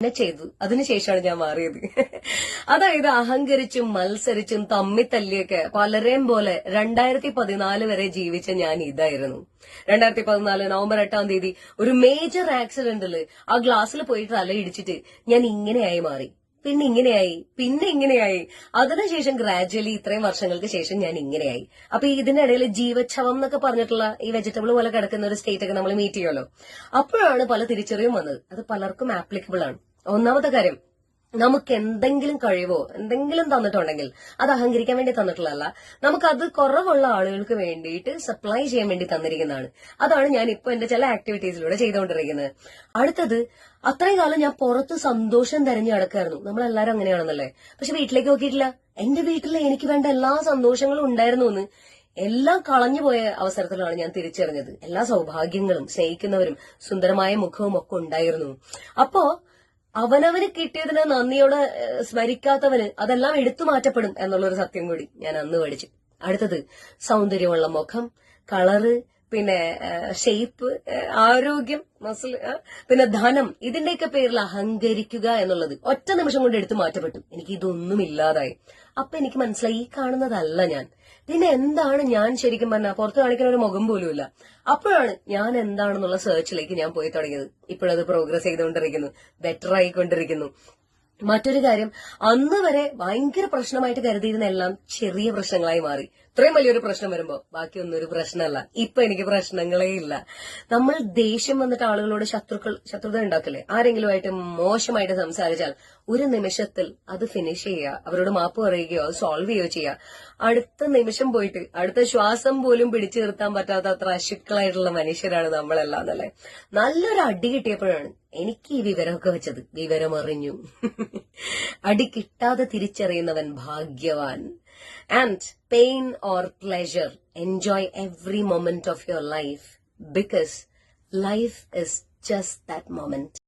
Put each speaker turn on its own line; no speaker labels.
ചെയ്തു. അതിനുശേഷമാണ് ഞാൻ മാറിയത്. അതായത് അഹങ്കരിച്ചും മത്സരിച്ചും തമ്മിത്തല്ലിയൊക്കെ പലരെയും പോലെ 2014 വരെ ജീവിച്ച ഞാൻ ഇതായിരുന്നു. 2014 നവംബർ 8 തീയതി ഒരു മേജർ ആക്സിഡന്റില് ആ ഗ്ലാസ്സിൽ പോയിട്ട് തലയിടിച്ചിട്ട് ഞാൻ ഇങ്ങനെയായി മാറി. പിന്നെ ഇങ്ങനെയായി. അതിനുശേഷം ഗ്രാജുവലി ഇത്രയും വർഷങ്ങൾക്ക് ശേഷം ഞാൻ ഇങ്ങനെയായി. അപ്പൊ ഇതിനിടയിൽ ജീവച്ഛവം എന്നൊക്കെ പറഞ്ഞിട്ടുള്ള ഈ വെജിറ്റബിൾ പോലെ കിടക്കുന്ന ഒരു സ്റ്റേറ്റ് ഒക്കെ നമ്മൾ മീറ്റ് ചെയ്യുമല്ലോ. അപ്പോഴാണ് പല തിരിച്ചറിവും വന്നത്. അത് പലർക്കും ആപ്ലിക്കബിൾ ആണ്. ഒന്നാമത്തെ കാര്യം, നമുക്ക് എന്തെങ്കിലും കഴിവോ എന്തെങ്കിലും തന്നിട്ടുണ്ടെങ്കിൽ അത് അഹങ്കരിക്കാൻ വേണ്ടി തന്നിട്ടുള്ളതല്ല, നമുക്കത് കുറവുള്ള ആളുകൾക്ക് വേണ്ടിയിട്ട് സപ്ലൈ ചെയ്യാൻ വേണ്ടി തന്നിരിക്കുന്നതാണ്. അതാണ് ഞാൻ ഇപ്പൊ എന്റെ ചില ആക്ടിവിറ്റീസിലൂടെ ചെയ്തുകൊണ്ടിരിക്കുന്നത്. അടുത്തത്, അത്രയും കാലം ഞാൻ പുറത്ത് സന്തോഷം തെരഞ്ഞു നടക്കായിരുന്നു. നമ്മളെല്ലാരും അങ്ങനെയാണെന്നല്ലേ. പക്ഷെ വീട്ടിലേക്ക് നോക്കിയിട്ടില്ല. എന്റെ വീട്ടിൽ എനിക്ക് വേണ്ട എല്ലാ സന്തോഷങ്ങളും ഉണ്ടായിരുന്നു എന്ന്. എല്ലാം കളഞ്ഞുപോയ അവസരത്തിലാണ് ഞാൻ തിരിച്ചറിഞ്ഞത്. എല്ലാ സൗഭാഗ്യങ്ങളും, സ്നേഹിക്കുന്നവരും സുന്ദരമായ മുഖവും ഒക്കെ ഉണ്ടായിരുന്നു. അപ്പോ അവനവന് കിട്ടിയതിന് നന്ദിയോടെ സ്മരിക്കാത്തവന് അതെല്ലാം എടുത്തു മാറ്റപ്പെടും എന്നുള്ളൊരു സത്യം കൂടി ഞാൻ അന്ന് പഠിച്ചു. അടുത്തത്, സൗന്ദര്യമുള്ള മുഖം, കളറ്, പിന്നെ ഷേപ്പ്, ആരോഗ്യം, മസിൽ, പിന്നെ ധനം, ഇതിന്റെയൊക്കെ പേരിൽ അഹങ്കരിക്കുക എന്നുള്ളത് ഒറ്റ നിമിഷം കൊണ്ട് എടുത്തു മാറ്റപ്പെട്ടു. എനിക്ക് ഇതൊന്നും ഇല്ലാതായി. അപ്പൊ എനിക്ക് മനസ്സിലായി, ഈ കാണുന്നതല്ല ഞാൻ. പിന്നെ എന്താണ് ഞാൻ ശരിക്കും പറഞ്ഞാൽ പുറത്ത് കാണിക്കുന്ന ഒരു മുഖം പോലും ഇല്ല. അപ്പോഴാണ് ഞാൻ എന്താണെന്നുള്ള സെർച്ചിലേക്ക് ഞാൻ പോയി തുടങ്ങിയത്. ഇപ്പോഴത് പ്രോഗ്രസ് ചെയ്തുകൊണ്ടിരിക്കുന്നു, ബെറ്റർ ആയിക്കൊണ്ടിരിക്കുന്നു. മറ്റൊരു കാര്യം, അന്ന് വരെ ഭയങ്കര പ്രശ്നമായിട്ട് കരുതിയിരുന്ന എല്ലാം ചെറിയ പ്രശ്നങ്ങളായി മാറി. ഇത്രയും വലിയൊരു പ്രശ്നം വരുമ്പോ ബാക്കിയൊന്നും ഒരു പ്രശ്നമല്ല. ഇപ്പൊ എനിക്ക് പ്രശ്നങ്ങളേ ഇല്ല. നമ്മൾ ദേഷ്യം വന്നിട്ട് ആളുകളോട് ശത്രുത ഉണ്ടാക്കില്ലേ, ആരെങ്കിലുമായിട്ട് മോശമായിട്ട് സംസാരിച്ചാൽ ഒരു നിമിഷത്തിൽ അത് ഫിനിഷ് ചെയ്യുക, അവരോട് മാപ്പ് പറയുകയോ അത് സോൾവ് ചെയ്യുകയോ ചെയ്യുക. അടുത്ത നിമിഷം പോയിട്ട് അടുത്ത ശ്വാസം പോലും പിടിച്ചു നിർത്താൻ പറ്റാത്ത അത്ര അശുക്കളായിട്ടുള്ള മനുഷ്യരാണ് നമ്മളെല്ലാം എന്നല്ലേ. നല്ലൊരു അടി കിട്ടിയപ്പോഴാണ് എനിക്ക് ഈ വിവരമൊക്കെ വെച്ചത്. വിവരമറിഞ്ഞു. അടി കിട്ടാതെ തിരിച്ചറിയുന്നവൻ ഭാഗ്യവാൻ. And pain or pleasure, enjoy every moment of your life because life is just that moment.